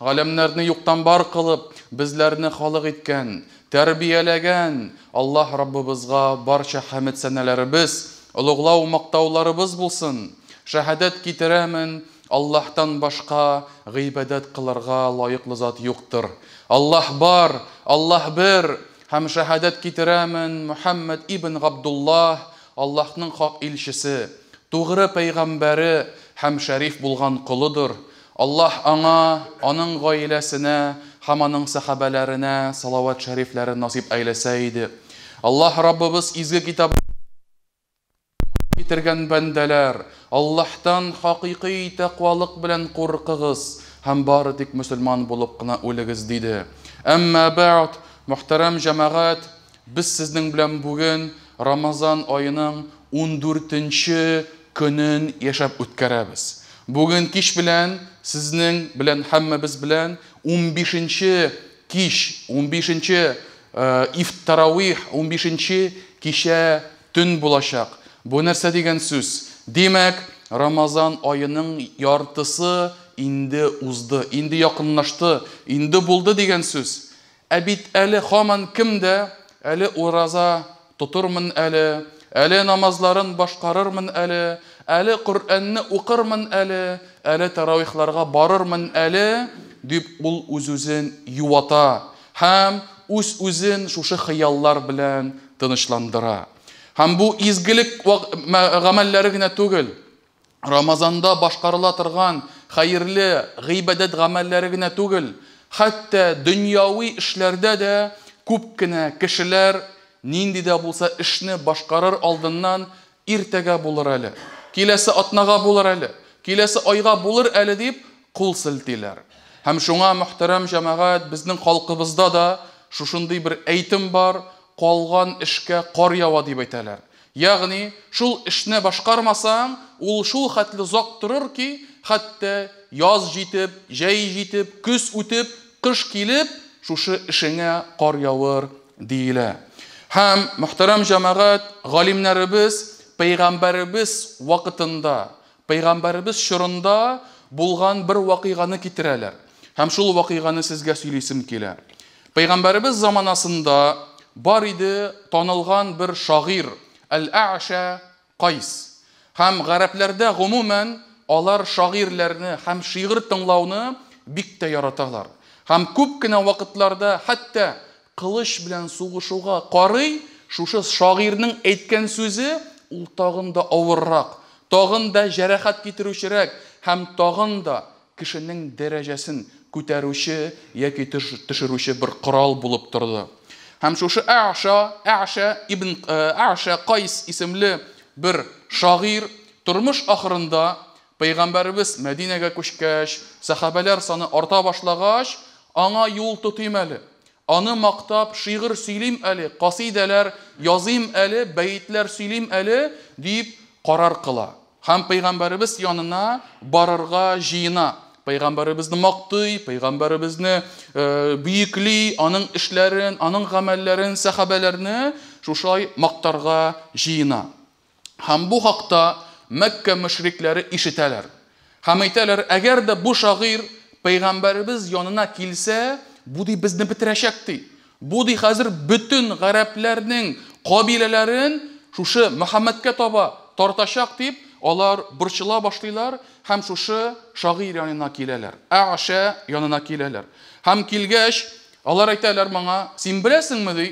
галәмнәрне юктан бар кылып, безләрне халык иткән, тәрбияләгән Аллаһ Раббыбызга барча хәмд сәнәләребез, улуглау мактауларыбыз булсын. Шәһадәт китерәмен, Аллаһтан башка гыйбадәт кылырга лаеклы зат юктыр. Аллаһ бар, Аллаһ бер. Һәм шәһадәт китерәмен, Мөхәммәд ибн Габдуллаһ Аллаһның хак илчесе, тугры пәйгамбәре һәм шәриф булган кулыдыр. Аллаһ аңа, аның гаиләсенә һәм аның сахабаларына салават шәрифләрен насип әйләсә иде. Аллаһ Раббыбыз изге китап китергән бәндәләр, Аллаһтан хакыйкый тәкъвалык белән куркыгыз һәм бары тик мөселман булып кына үлегез диде. Әмма бәъд, мөхтәрәм җәмәгать, без сезнең белән бүген Рамазан айының 14нче көнен яшәп үткәрәбез. Бүген кич белән сезнең белән һәммәбез белән 15нче кич, 15нче ифтаравих, 15нче кичә төн булачак. Бу нәрсә дигән сүз? Димәк, Рамазан айының яртысы инде узды, инде якынлашты, инде булды дигән сүз. Ә бит әле һаман кемдә, әле ураза тотырмын әле намазларын башкарырмын әле Коръәнне укырмын әле таравихларга барырмын әле, дип ул үз-үзен юата һәм үз-үзен шушы хыяллар белән тынычландыра. Һәм бу изгелек гамәлләре генә түгел, Рамазанда башкарыла торган хәерле гыйбадәт гамәлләре генә түгел, хәтта дөньяви эшләрдә дә күп кенә кешеләр нинди дә булса эшне башкарыр алдыннан иртәгә булыр әле, киләсе атнага булыр әле, киләсе айга булыр әле дип кул селтиләр. Һәм шуңа мөхтәрәм җәмәгать, безнең халкыбызда да шушындый бер әйтем бар, калган эшкә кар ява дип әйтәләр. Ягъни, шул эшне башкармасаң, ул шул хәтле зак торыр ки, хәтта яз җитеп, җәй җитеп, көз үтеп, кыш килеп, шушы эшеңә кар явыр диелә. Һәм мөхтәрәм җәмәгать, галимнәребез пәйгамбәребез вакытында, пәйгамбәребез чорында булган бер вакыйганы китерәләр. Һәм шул вакыйганы сезгә сөйлисем килә. Пәйгамбәребез заманасында бар иде танылган бер шагыйр, Әл-Ә'шә Кайс. Һәм гарәпләрдә гомумән алар шагыйрләрне һәм шигырь тыңлауны бик тә яраталар. Һәм күп кенә вакытларда хәтта кылыч белән сугышуга карый, шушы шагыйрның әйткән сүзе ул тагын да авыррак, тагын да җәрәхәт китерүчерәк һәм тагын да кешенең дәрәҗәсен күтәрүче яки төшерүче бер корал булып торды. Һәм шушы Ә'шә Кайс исемле бер шагыйр тормыш ахырында пәйгамбәребез Мәдинәгә күчкәч, сахабалар саны арта башлагач, аңа юл тотыйм әле. Аны мактап шигырь сөйлим әле, касидәләр языйм әле, бәйтләр сөйлим әле дип карар кыла. Һәм пәйгамбәребез янына барырга җыена. Пәйгамбәребезне мактый, пәйгамбәребезне биекли, аның эшләрен, аның гамәлләрен, сахабаларны шушай мактарга җыена. Һәм бу хакта Мәккә мөшрикләре ишетәләр. Һәм әйтәләр, әгәр дә бу шагыйр пәйгамбәребез янына килсә, бу ди безне битерәчәк ди. Бу ди хәзер бөтен гарәпләрнең кабиләләрен шушы Мөхәммәдкә таба тартачак дип, алар борчыла башлыйлар һәм шушы шагыйр янына киләләр. Ә'шә янына киләләр. Һәм килгәч, алар әйтәләр моңа, син беләсеңме ди?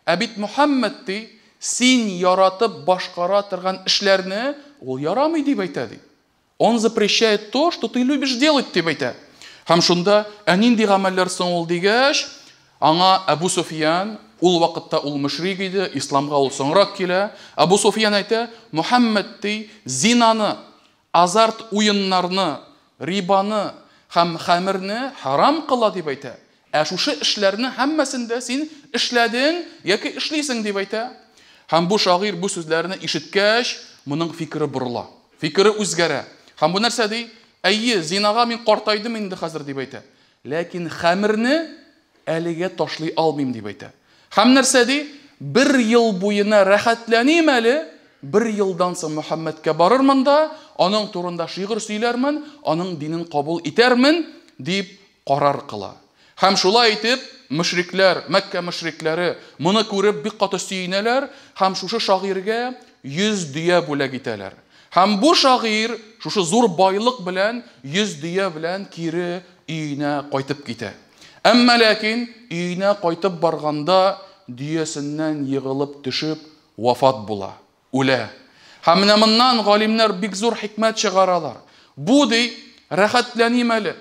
Ә бит Мөхәммәд ди, син яратып башкара торган эшләрне ул ярамый дип әйтә ди. Он запрещает то, что ты любишь делать дип әйтә. Һәм шунда нинди гамәлләр соң ул дигәч, аңа Әбу Суфиян, ул вакытта ул мөшрик иде, исламга ул соңрак килә. Әбу Суфиян әйтә, Мөхәммәд ди, зинаны, азарт уеннарны, рибаны һәм хәмерне харам кыла дип әйтә. Ә шушы эшләрне һәммәсендә син эшләдең яки эшлисең дип әйтә. Һәм бу шагыйр бу сүзләрне ишеткәч, моның фикере бурыла. Фикере үзгәрә. Һәм бу нәрсә ди? Әйе, зинага мин картайдым инде хәзер дип әйтә. Ләкин хәмерне әлегә ташлый алмыйм дип әйтә. Һәм нәрсә ди? Бер ел буена рәхәтләним әле, бер елдан соң Мөхәммәдкә барырмын да, аның турында шигырь сөйләрмен, аның динен кабул итәрмен дип карар кыла. Һәм шулай итеп, мөшрикләр, Мәккә мөшрикләре моны күреп бик каты сөенәләр һәм шушы шагыйрьгә 100 дия бүләк итәләр. Һәм бу шагыйрь шушы зур байлык белән 100 дия белән кире өенә кайтып китә. Әмма ләкин өенә кайтып барганда диясеннән егылып төшеп вафат була, үлә. Һәм менә моннан галимнәр бик зур хикмәт чыгаралар. Бу ди рәхәтләним әле,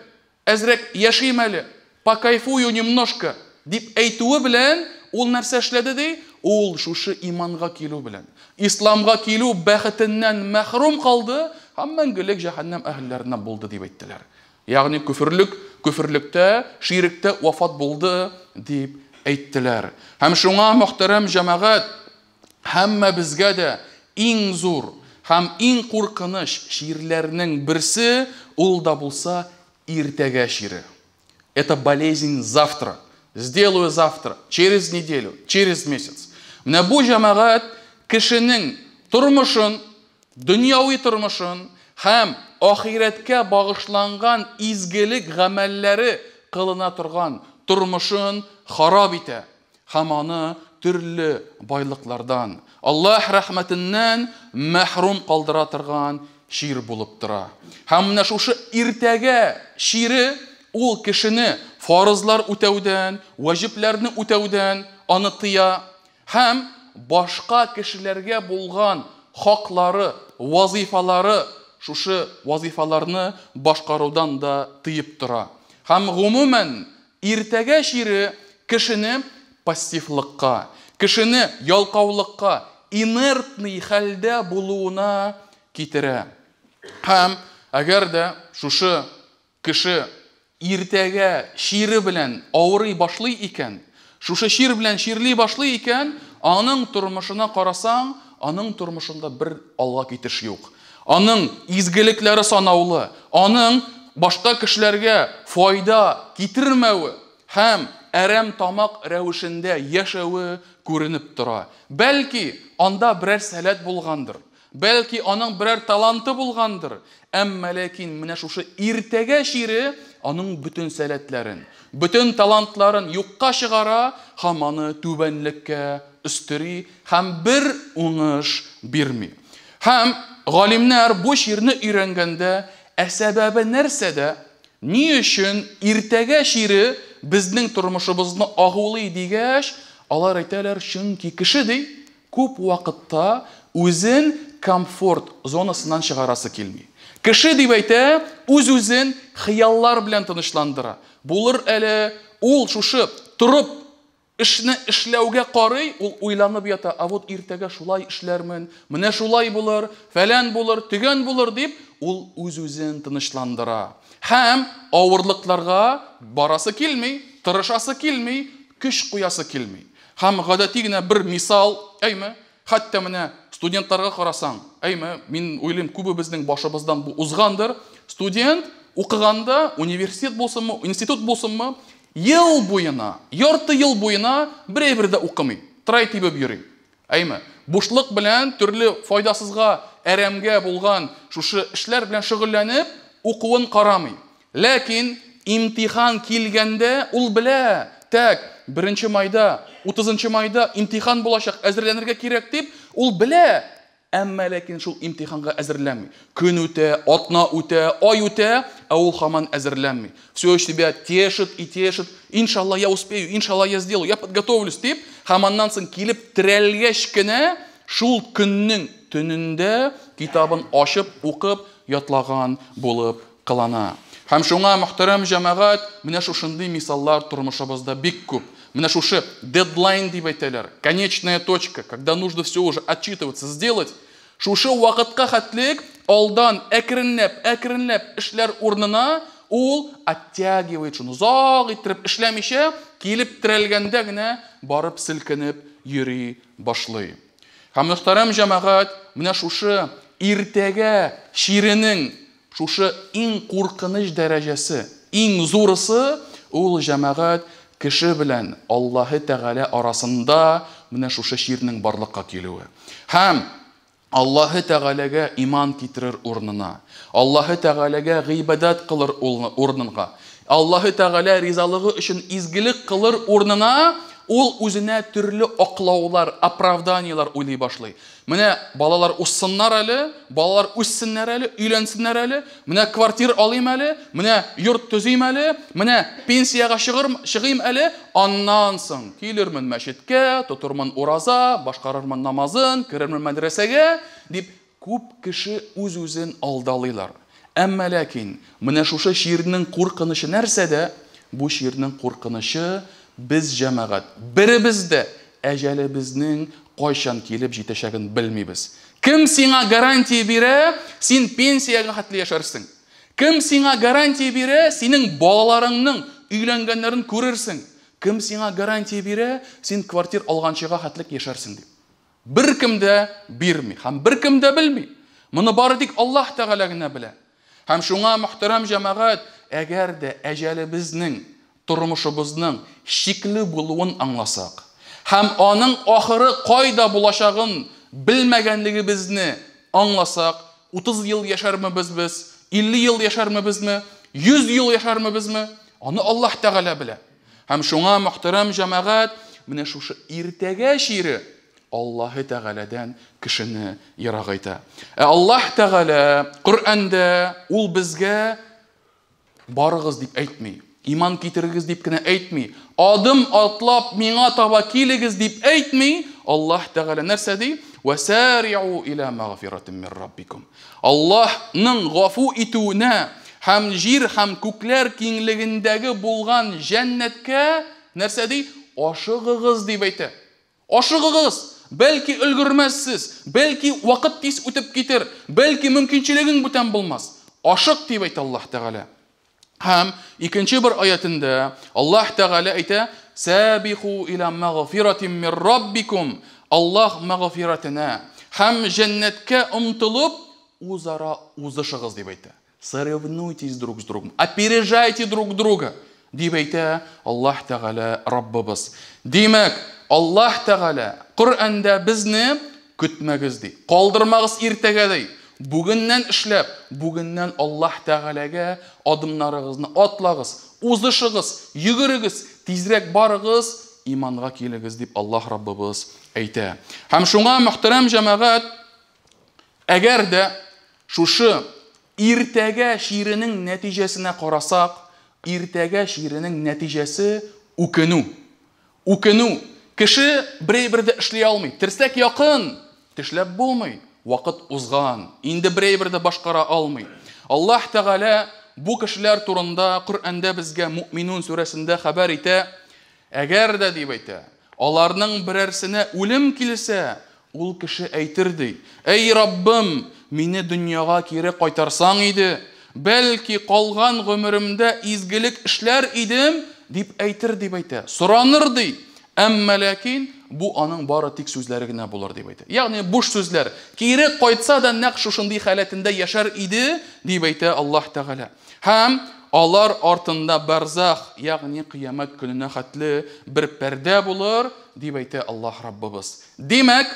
әзрәк яшим әле, покайфую немножко дип әйтүе белән ул нәрсә эшләде ди? Ул шушы иманга килү белән, исламга килү бәхетеннән мәхрум калды һәм мәңгелек җәһәннәм әһелләренә булды дип әйттеләр. Ягъни күферлектә, ширектә вафат булды дип әйттеләр. Һәм шуңа мөхтәрәм җәмәгать, һәммә безгә дә иң зур һәм иң куркыныч ширләрнең берсе ул да булса иртәгә шире. Это болезнь завтра. Сделаю завтра, через неделю, через месяц. Менә бу җәмәгать кешенең тормышын, дөньяви тормышын һәм ахирәткә багышланган изгелек гамәлләре кылына торган тормышын харап итә. Һәм аны төрле байлыклардан, Аллаһ рәхмәтеннән мәхрум калдыра торган шир булып тора. Һәм менә шушы иртәгә шире ул кешене фарызлар үтәүдән, ваҗипләрне үтәүдән аны тыя һәм башка кешеләргә булган хаклары, вазифалары, шушы вазифаларны башкарудан да тыеп тора. Һәм гомумән иртәгә шире кешене пассивлыкка, кешене ялкаулыкка, инертный хәлдә булуына китерә. Һәм әгәр дә шушы кеше иртәгә шире белән авырый башлый икән, шушы шир белән ширли башлый икән, аның тормышына карасаң, аның тормышында бер алга китеш юк. Аның изгелекләре санаулы, аның башка кешеләргә файда китермәве һәм әрәм тамак рәвешендә яшәве күренеп тора. Бәлки анда берәр сәләт булгандыр. Бәлки аның берәр таланты булгандыр. Әмма ләкин менә шушы иртәгә шире аның бөтен сәләтләрен, бөтен талантларын юкка чыгара һәм аны түбәнлеккә үстери һәм бер уңыш бирми. Һәм галимнәр бу ширне өйрәнгәндә сәбәбе нәрсәдә, ни өчен иртәгә шире безнең тормышыбызны агулый дигәч, алар әйтәләр, чөнки кеше ди күп вакытта үзен комфорт зонасыннан чыгарасы килми. Кеше дип әйтә, үз-үзен хыяллар белән тынычландыра. Булыр әле ул шушы турып эшне эшләүгә карый, ул уйланып ята, а вот иртәгә шулай эшләрмен, менә шулай булыр, фәлән булыр, төгән булыр дип, ул үз-үзен тынычландыра. Һәм авырлыкларга барасы килми, тырышасы килми, көч куясы килми. Һәм гадәти генә бер мисал, әйме, хәтта менә студентларга карасаң, әйме, мин уйлыйм, күбе безнең башыбыздан бу узгандыр. Студент укыганда, университет булсынмы, институт булсынмы, ел буена, ярты ел буена берәр дә укымый, трай тибеп йөри. Әйме, бушлык белән төрле файдасызга, әрәмгә булган шушы эшләр белән шөгыльләнеп, укуын карамый. Ләкин имтихан килгәндә ул белә, так, 1 майда, 30 майда имтихан булачак, әзерләнергә кирәк дип, ул белә. Әмма ләкин шул имтиханга әзерләнми. Көн үтә, атна үтә, ай үтә, ә ул һаман әзерләнми. Все себя тешит и тешит. Иншалла я успею, иншалла я сделаю, я подготовлюсь дип, һаманнан соң килеп терәлгәч кенә шул көннең төнендә китабын ачып, укып, ятлаган булып кылана. Һәм шуңа мөхтәрәм җәмәгать, менә шушындый мисаллар тормышыбызда бик күп. Менә шушы дедлайн дип әйтәләр, конечная точка, когда нужно все уже отчитываться, сделать. Шушы вакытка хәтлек алдан әкренләп эшләр урынына ул оттягивает шуны, узак иттереп эшләмичә, килеп терәлгәндә генә барып селкенеп йөри башлый. Һәм мөхтәрәм җәмәгать, менә шушы иртәгә ширенең шушы иң куркыныч дәрәҗәсе, иң зурысы ул җәмәгать кеше белән Аллаһы Тәгалә арасында менә шушы ширнең барлыкка килүе. Һәм Аллаһы Тәгаләгә иман китерер урынына, Аллаһы Тәгаләгә гыйбадат кылыр урынына, Аллаһы Тәгалә ризалыгы өчен изгелек кылыр урынына ул үзенә төрле аклаулар, оправданиялар уйлый башлый. Менә балалар уссыннар әле, балалар үссеннәр әле, өйләнсеннәр әле, менә квартира алыйм әле, менә йорт төзим әле, менә пенсияга чыгыйм әле, аннан соң килермен мәчеткә, тотырмын ураза, башкарырмын намазын, керермен мәдрәсәгә дип күп кеше үз-үзен алдалыйлар. Әмма ләкин менә шушы ширнең куркынышы нәрсәдә? Бу ширнең куркынышы biz җәмәгать беребез дә әҗәлебезнең кайчан килеп җитәчәген белмибез. Кем сиңа гарантия бирә, син пенсияга хәтле яшәрсең? Кем сиңа гарантия бирә, синең балаларыңның өйләнгәннәрен күрерсең? Кем сиңа гарантия бирә, син квартира алганчыга хәтлек яшәрсең дип? Беркем дә бирми, һәм беркем дә белми. Моны бары тик Аллаһ Тәгалә генә белә. Һәм шуңа мөхтәрәм җәмәгать, әгәр дә әҗәлебезнең, тормышыбызның шикле булуын аңласак, һәм аның ахыры кайда булачагын белмәгәнлегебезне аңласак, 30 ел яшәрмебез без, 50 ел яшәрмебезме, 100 ел яшәрмебезме, аны Аллаһ Тәгалә белә. Һәм шуңа мөхтәрәм җәмәгать, менә шушы иртәгә шире Аллаһы Тәгаләдән кешене ярагайта. Аллаһ Тәгалә Коръәндә ул безгә барыгыз дип әйтми, иман китерегез дип кенә әйтми, адым атлап миңа таба килегез дип әйтми. Аллаһ Тәгалә нәрсә ди? Васари'у иля магфиратин мин раббикум. Аллаһның гафу итүенә һәм җир һәм күкләр киңлегендәге булган җәннәткә нәрсә ди? Ашыгыгыз дип әйтә. Ашыгыгыз. Бәлки өлгермәссез, бәлки вакыт тиз үтеп китер, бәлки мөмкинчелегең бүтән булмас. Ашык дип әйтә Аллаһ Тәгалә. Һәм икенче бер аятында Аллаһ Тәгалә әйтә: "Сабиху иля магфиратин мин раббикум." Аллаһ магфиратына һәм җәннәткә омтылып үзара узышыгыз дип әйтә. Соревнуйтесь друг с другом, опережайте друг друга дип әйтә Аллаһ Тәгалә Раббыбыз. Димәк, Аллаһ Тәгалә Коръәндә безне көтмәгез ди. Калдырмагыз иртәгә ди. Бүгеннән эшләп, бүгеннән Аллаһ Тәгаләгә адымнарыгызны атлагыз, узышыгыз, йөгерегез, тизрәк барыгыз, иманга килегез дип Аллаһ Раббыбыз әйтә. Һәм шуңа мөхтәрәм җәмәгать, әгәр дә шушы иртәгә ширенең нәтиҗәсенә карасак, иртәгә ширенең нәтиҗәсе үкенү. Үкенү. Кеше берәйбердә эшли алмый. Терсәк якын, тешләп булмый. Вакыт узган. Инде берәйбердә башкара алмый. Аллаһ Тәгалә бу кешеләр турында Коръәндә безгә Муъминун сүрәсендә хәбәр итә. Әгәр дә дип әйтә, аларның берәрсенә үлем килсә, ул кеше әйтер ди: "Эй Раббым, мине дөньяга кире кайтарсаң иде, бәлки калган гомеремдә изгелек эшләр идем" дип әйтер дип әйтә. Сораныр ди. Әмма ләкин бу аның бары тик сүзләре генә булыр дип әйтә. Ягъни буш сүзләр. Кире кайтса да нәкъ шушындый халәтендә яшәр иде дип әйтә Аллаһ Тәгалә. Һәм алар артында барзах, ягъни кыямәт көненә хәтле бер пәрдә булыр дип әйтә Аллаһ Раббыбыз. Димәк,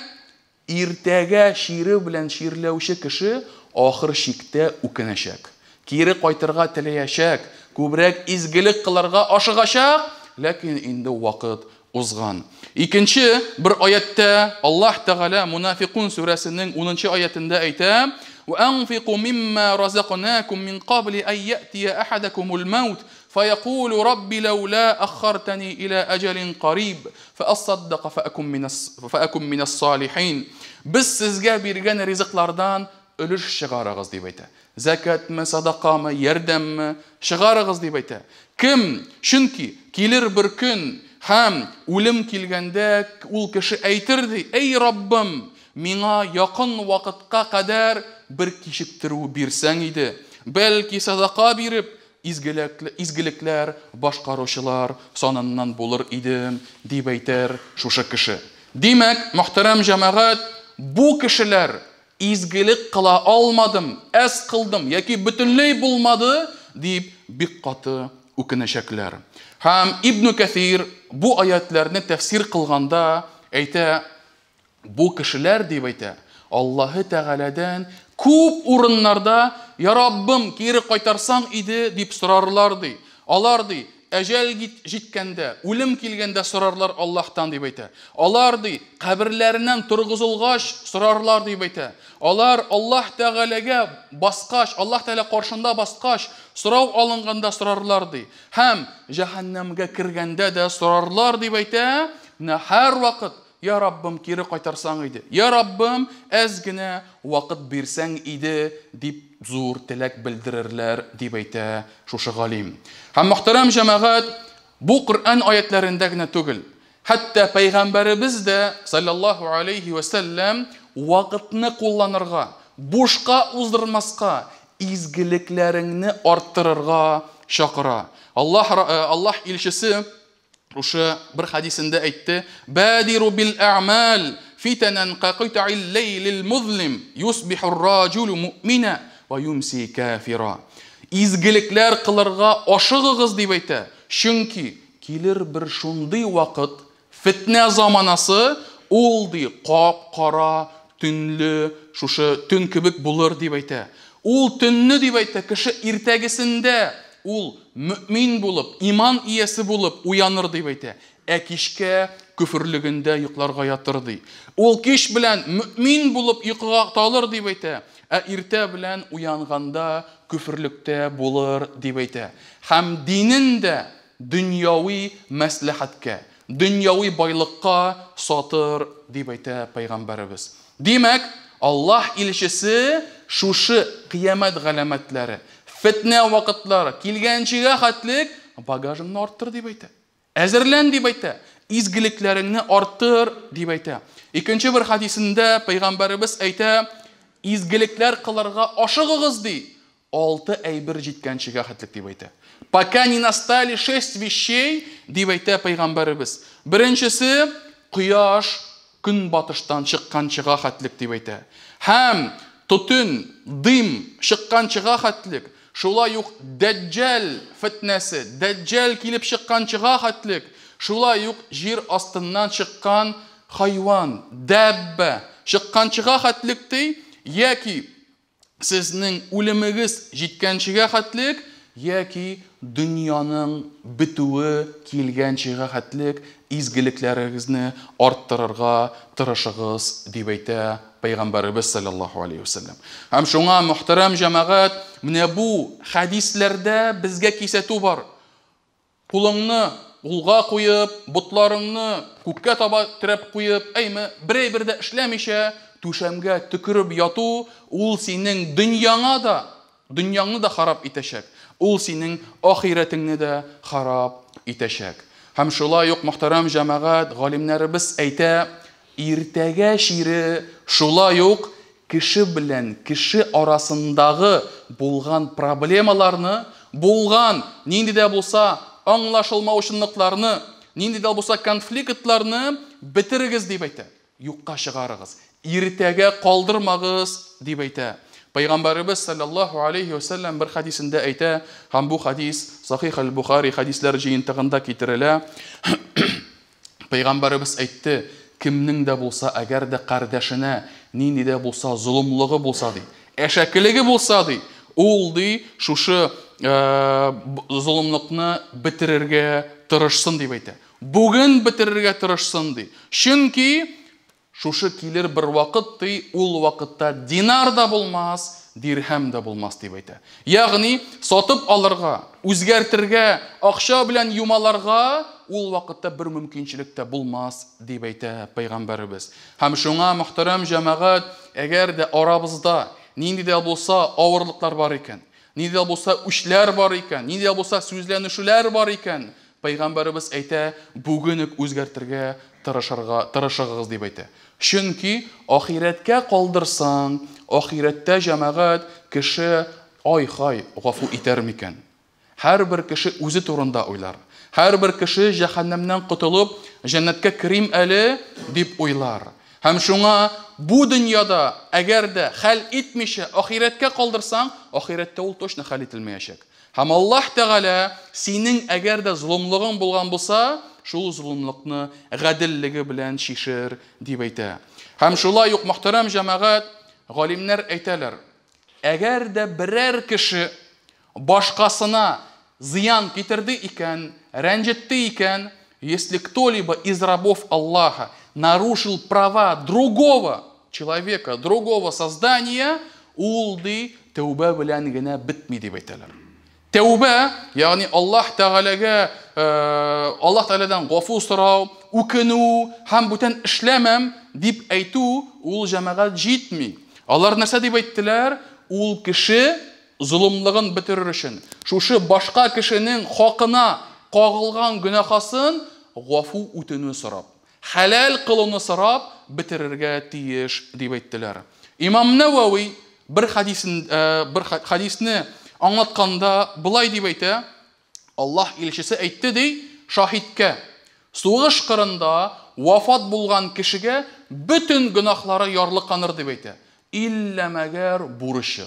иртәгә шире белән ширләүче кеше ахыр чиктә үкенәчәк. Кире кайтырга теләячәк, күбрәк изгелек кыларга ашыгачак, ләкин инде вакыт узган. Икенче бер аятта Аллаһ Тәгалә Мунафикун сүрәсенең 10-нчы аятында әйтә: "Ваанфиqu мимма разaqnakum min qabli an ya'tiya ahadakumul maut fayaqulu rabbi lawla akhartani ila ajalin qarib faasaddaqa faakun minas salihin." Biz sizгә биргән ризыклардан өлеш чыгарыгыз дип әйтә. Закатмы, садакамы, ярдәмме чыгарыгыз дип әйтә. Кем? Чөнки килер бер көн һәм үлем килгәндә ул кеше әйтер ди: "Эй Раббым, миңа якын вакытка кадәр бер кичектерү бирсәң иде. Бәлки садака биреп, изгелекләр башкаручылар саныннан булыр идем" дип әйтер шушы кеше. Димәк, мөхтәрәм җәмәгать, бу кешеләр изгелек кыла алмадым, әс кылдым яки бөтенләй булмады дип бик каты үкенәчәкләр. Һәм Ибн Кәсир бу аятларны тәфсир кылганда әйтә, бу кешеләр дип әйтә, Аллаһы Тәгаләдән күп урыннарда: "Я Раббым, кире кайтарсаң иде" дип сорарлар ди. Алар ди, әҗәл җиткәндә, үлем килгәндә сорарлар Аллаһтан дип әйтә. Алар ди, каберләреннән торгызылгач сорарлар дип әйтә. Алар Аллаһ Тәгаләгә баскач, Аллаһ Тәгалә каршында баскач, сорау алынганда сорарлар ди. Һәм җәһәннәмгә кергәндә дә сорарлар дип әйтә. Менә һәр вакыт Я Раббым кире кайтарсаң иде. Я Раббым әз генә вакыт бирсәң иде дип зур теләк белдерерләр дип әйтә шушы галим. Һәм мөхтәрәм җәмәгать, бу Коръән аятларында гына түгел. Хәтта пәйгамбәребез дә саллаллаһу алейхи ва саллям вакытны кулланырга, бушка уздырмаска, изгелекләреңне арттырырга чакыра. Аллаһ илчесе Uşa bir hadisinde aytdi: "Badiru bil a'mal fitanan qaqita'il laylil muzlim yusbihur rajulu mu'mina ve yumsi kafira." İzgilikler kılırga aşığız diп aytdi. Çünki kilir bir şunday vaqt, fitne zamanası oldu qap-qara, tünlü, şuşa tün kibik bulur diп aytdi. Ул tünni diп aytdi, kişi irtəgisində ул mümin bulup, iman iyesi bulup uyanır diп әйтә. Kişkә küfürlüğündə yuqlarga yatır ди. Ул kиш белән mümin bulup yuqıga talır дип әйтә. Иртә белән уянганда küfürlüktә булыр дип әйтә. Һәм динендә дөньяви мәслихәткә, дөньяви байлыкка сатыр дип әйтә пәйгамбәребез. Димәк, Аллаһ илчесе шушы кыямәт галәмәтләре, fitne vakitleri kilgençiğe hatlik bagajını arttır diп әйтә. Әзерлән дип әйтә. İzgiliklerini arttır дип әйтә. İkinci bir hadisinde Peygamberimiz әйтә, izgilikler kılırga aşığız ди. 6 әйбер җиткәнчегә hatlik дип әйтә. Пока не настали 6 вещей дип әйтә Peygamberimiz. Беренчесе кояш көн батыштан чыкканчыга hatlik дип әйтә. Һәм төтен, дым чыкканчыга hatlik. Шулай ук Дәҗҗәл фитнәсе, Дәҗҗәл килеп чыкканчыга хатлык. Шулай ук җир астыннан чыккан хайван, дәббә чыкканчыга хатлык ди, яки сезнең үлемегез җиткәнчегә хатлык, яки дөньяның битүе килгәнчегә хатлык, изгелекләрегезне арттырырга тырышыгыз дип әйтә Peygamberimiz sallallahu aleyhi ve sellem. Hem şuna muhterem cemaat, менә bu hadislerde bizge kisətu var. Kulunu ulga koyup, butlarını күккә таба терәп koyup, әйме birey de эшләмичә, түшәмгә tükürüp yatу, ул синең дөньяңны да харап итәчәк. Ул синең ахиретеңне дә харап итәчәк. Hem шулай ук muhterem cemaat, галимнәребез әйтә, иртәгә шире шулай ук кеше белән кеше арасындагы булган проблемаларны, булган нинди дә булса аңлашылмаучанлыкларны, нинди дә булса конфликтларны битерегез дип әйтә. Юкка чыгарыгыз. Иртәгә калдырмагыз дип әйтә. Peygamberimiz sallallahu aleyhi ve sellem bir hadisinde әйтә, һәм бу хадис Сахих аль-Бухари хадисләр җыентыгында китерелә. Peygamberimiz әйтте: Kimning de bulsa, eğer de kardeşine nini de bulsa, zulümlüğü bulsa di, eşekiligi bulsa di, ol di, şuşu zulümlükni bitirirge tırışsın diп әйтә. Bugün bitirirge tırışsın di. Çünkü şuşu kilir bir vakit di, ol vakitta dinar da bulmaz, dirhem de bulmaz diп әйтә. Yani satıp alırga, үзгәртергә, акча белән юмаларга ул вакытта bir mümkinçilik de bulmaz дип әйтә Peygamberimiz. Һәм шуңа muhterem җәмәгать, әгәр дә арабызда нинди дә булса авырлыклар бар икән, нинди дә булса үчләр бар икән, нинди дә булса сүзләнешүләр бар икән, Peygamberimiz әйтә, бүген үк үзгәртергә тырышыгыз дип әйтә. Чөнки ахирәткә калдырсаң, ахирәттә җәмәгать кеше ай-хай гафу итәр микән? Һәрбер кеше үзе турында уйлар. Һәрбер кеше җәһәннәмнән котылып, җәннәткә кирим әле дип уйлар. Һәм шуңа бу дөньяда әгәр дә хәл итмичә ахирәткә калдырсаң, ахирәттә ул точно хәл ителмәячәк. Һәм Аллаһ Тәгалә синең әгәр дә зулымлыгың булган булса, шул зулымлыкны гаделлеге белән чишер дип әйтә. Һәм шулай ук мөхтәрәм җәмәгать, галимнәр әйтәләр, әгәр дә берәр кеше башкасына зыян китерде икән, рәнҗетте икән, если кто-либо из рабов Аллаха нарушил права другого человека, другого создания, ул ди тәүбә белән генә бетми дип әйтәләр. Тәүбә, ягъни Аллаһ Тәгаләдән гафу сорау, үкенү һәм бүтән эшләмәм дип әйтү, ул җәмәгать җитми. Алар нәрсә дип әйттеләр? Ул кеше зулымлыгын бетерер өчен, шушы башка кешенең хакына кагылган гөнаһасын гафу үтенү сорап, хәлал кылуны сорап бетерергә тиеш дип әйттеләр. Имам Навави bir хадисне аңлатканда булай дип әйтә: Аллаһ илчесе әйтте ди, шаһидкә, сугыш кырында вафат булган кешегә бүтән гөнаһлары ярлыканыр дип әйтә. Илля мәгәр бурычы.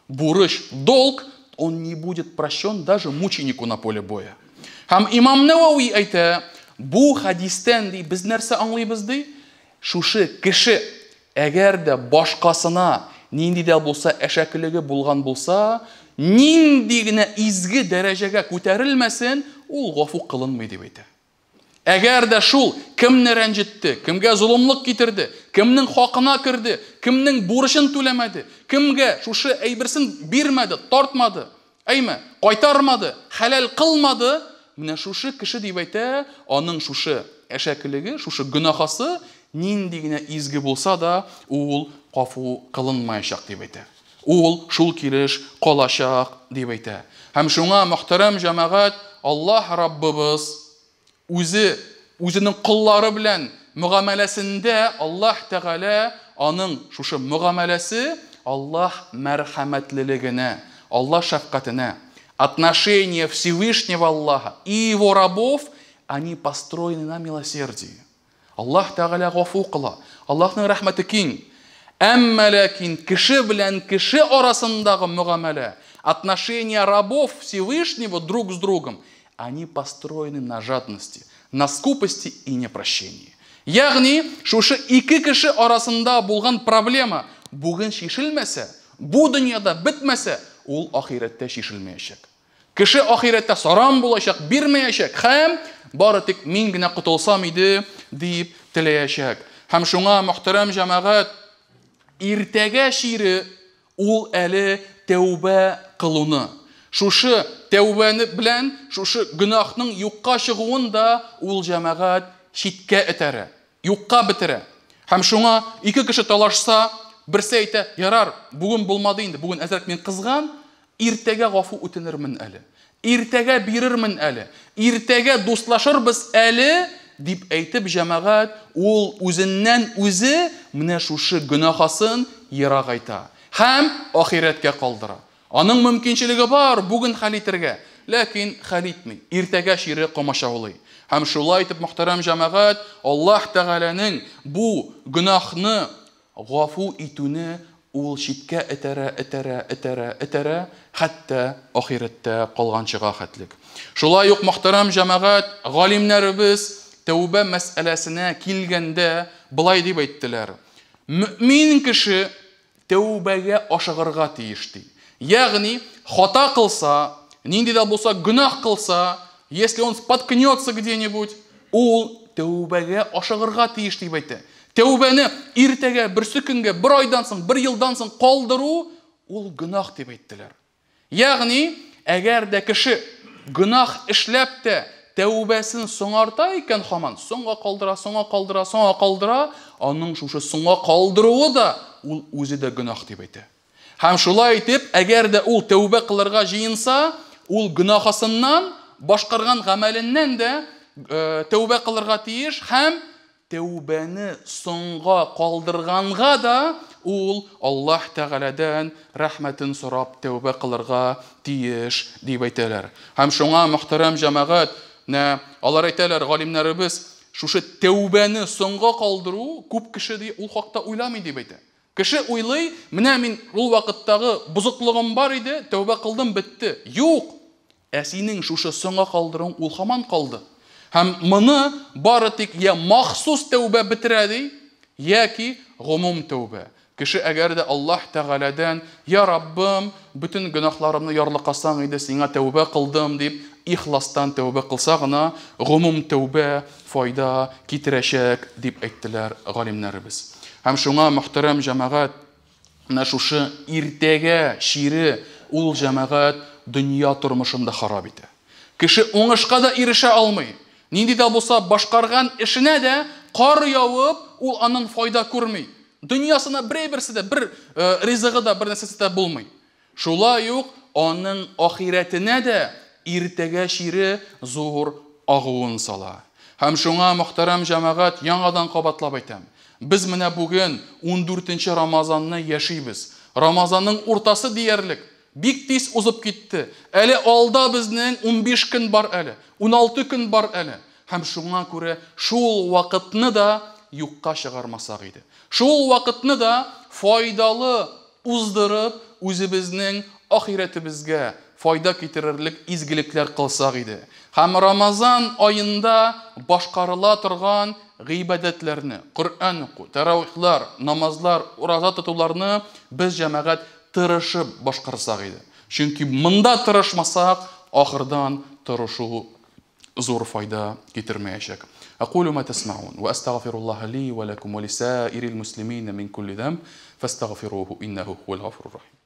Бурыч, долг, он не будет прощен даже мученику на поле боя. Һәм Имам Навави әйтә, бу хадистән ди без нәрсә аңлыйбыз ди? Шушы кеше әгәр дә башкасына нинди дә булса әшәкелеге булган булса, нинди генә изге дәрәҗәгә күтәрелмәсен, ул гафу кылынмый дип әйтә. Әгәр дә шул кемне рәнҗетте, кемгә зулымлык китерде, кемнең хакына кирде, кемнең бурычын түләмәде, кемгә шушы әйберсен бирмәде, тартмады, әйме, кайтармады, хәлал кылмады, менә шушы кеше дип әйтә, аның шушы әшәкелеге, шушы гөнаһасы нинди генә изге булса да, ул гафу кылынмаячак дип әйтә. Ул шул килеш калачак дип әйтә. Һәм шуңа мөхтәрәм җәмәгать, Аллаһ Раббыбыз үзенең куллары белән мөгамәләсендә Аллаһ Тәгалә аның шушы мөгамәләсе Аллаһ мәрхәмәтлелегенә, Аллаһ шәфкатенә, отношения Всевышнего Аллаха и его рабов, они построены на милосердии. Аллаһ Тәгалә гафу кыла, Аллаһның рәхмәте киң. Әмма ләкин кеше белән кеше арасындагы мөгамәлә, отношения рабов Всевышнего друг с другом, они построены на жадности, на скупости и непрощении. Ягъни, шушы ике кеше арасында булган проблема бүген шишелмәсә, бу дөньяда бетмәсә, ул ахирәттә шишелмәячәк. Кеше ахирәттә сарам булачак, бирмәячәк, һәм бары тик мин генә кутылсам иде дип теләячәк. Һәм шуңа мөхтәрәм җәмәгать, иртәгә шире ул әле тәүбә кылуны. Шушы тәүбәне белән, шушы гөнаһның юкка чыгуын да ул җәмәгать читкә этәрә, юкка бетерә. Һәм шуңа ике кеше талашса, берсе әйтә, ярар, бүген булмады инде, бүген әзрәк мин кызган, иртәгә гафу үтенермен әле. Иртәгә бирермен әле. Иртәгә дуслашырбыз әле дип әйтеп җәмәгать, ул үзеннән үзе менә шушы гөнаһасын ерак айта. Һәм ахирәткә калдыра. Аның мөмкинчелеге бар бүген хәл итәргә, ләкин хәл итми. Иртәгә шире камашаулый. Һәм шулай итеп мөхтәрәм җәмәгать, Аллаһ Тәгаләнең бу гөнаһны гафу итүне ул читкә этәрә, хәтта ахирәттә калганчыга хәтлек. Шулай ук мөхтәрәм җәмәгать, галимнәребез тәүбә мәсьәләсенә килгәндә булай дип әйттеләр. Мөмин кеше тәүбәгә ашыгырга тиеш ди. Ягъни, хата кылса, нинди дә булса гөнаһ кылса, если он споткнется где-нибудь, ул тәүбәгә ашыгырга тиеш дип әйтә. Тәүбәне иртәгә, берсе көнгә, бер айдан соң, бер елдан соң калдыру, ул гөнаһ дип әйттеләр. Ягъни, әгәр дә кеше гөнаһ эшләп тә тәүбәсен соңарта икән һаман, соңга калдыра, аның шушы соңга калдыруы да ул үзе дә гөнаһ дип әйтә. Һәм шулай итеп, әгәр дә ул тәүбә кылырга җыенса, ул гөнаһысыннан, башкарган гамәленнән дә тәүбә кылырга тиеш, һәм тәүбәне соңга калдырганга да ул Аллаһ Тәгаләдән рәхмәтен сорап тәүбә кылырга тиеш дип әйтәләр. Һәм шуңа мөхтәрәм җәмәгать, алар әйтәләр, галимнәребез, шушы тәүбәне соңга калдыру күп кеше ул хакта уйламый дип әйтә. Кеше уйлый, менә мин ул вакыттагы бузыклыгым бар иде, тәүбә кылдым, бетте. Юк. Ә синең шушы соңга калдыруың ул һаман калды. Һәм моны бары тик я махсус тәүбә бетерә ди, яки гомум тәүбә. Кеше әгәр дә Аллаһ Тәгаләдән, я Раббым, бөтен гөнаһларымны ярлыкасаң иде, сиңа тәүбә кылдым дип, ихластан тәүбә кылса гына, гомум тәүбә файда китерәчәк дип әйттеләр галимнәребез. Һәм шуңа мөхтәрәм җәмәгать, менә шушы иртәгә шире ул җәмәгать дөнья тормышында харап итә. Кеше уңышка да ирешә алмый. Нинди дә булса башкарган эшенә дә кар явып, ул аның файда күрми. Дөньясына берсе дә, бер ризыгы да, бер нәрсәсе дә булмый. Шулай ук аның ахиретенә дә иртәгә шире зур агуын сала. Һәм шуңа мөхтәрәм җәмәгать, яңадан кабатлап әйтәм. Без менә бүген 14нче Рамазанны яшибез. Рамазанның уртасы диярлек. Бик тиз узып китте. Әле алда безнең 15 көн бар әле, 16 көн бар әле. Һәм шуңа күрә шул вакытны да юкка чыгармасак иде. Шул вакытны да файдалы уздырып, үзебезнең ахиретебезгә файда китерерлек изгелекләр кылсак иде. Һәм Рамазан аенда башкарыла торган гыйбадәтләрне, Коръән уку, таравихлар, намазлар, ураза тотуларны без җәмәгать тырышып башкарсак иде. Чөнки монда тырышмасак, ахырдан тырышу зур файда китермәячәк. أقول ما تسمعون وأستغفر الله لي ولكم ولسائر المسلمين من كل ذنب فاستغفروه إنه هو الغفور الرحيم.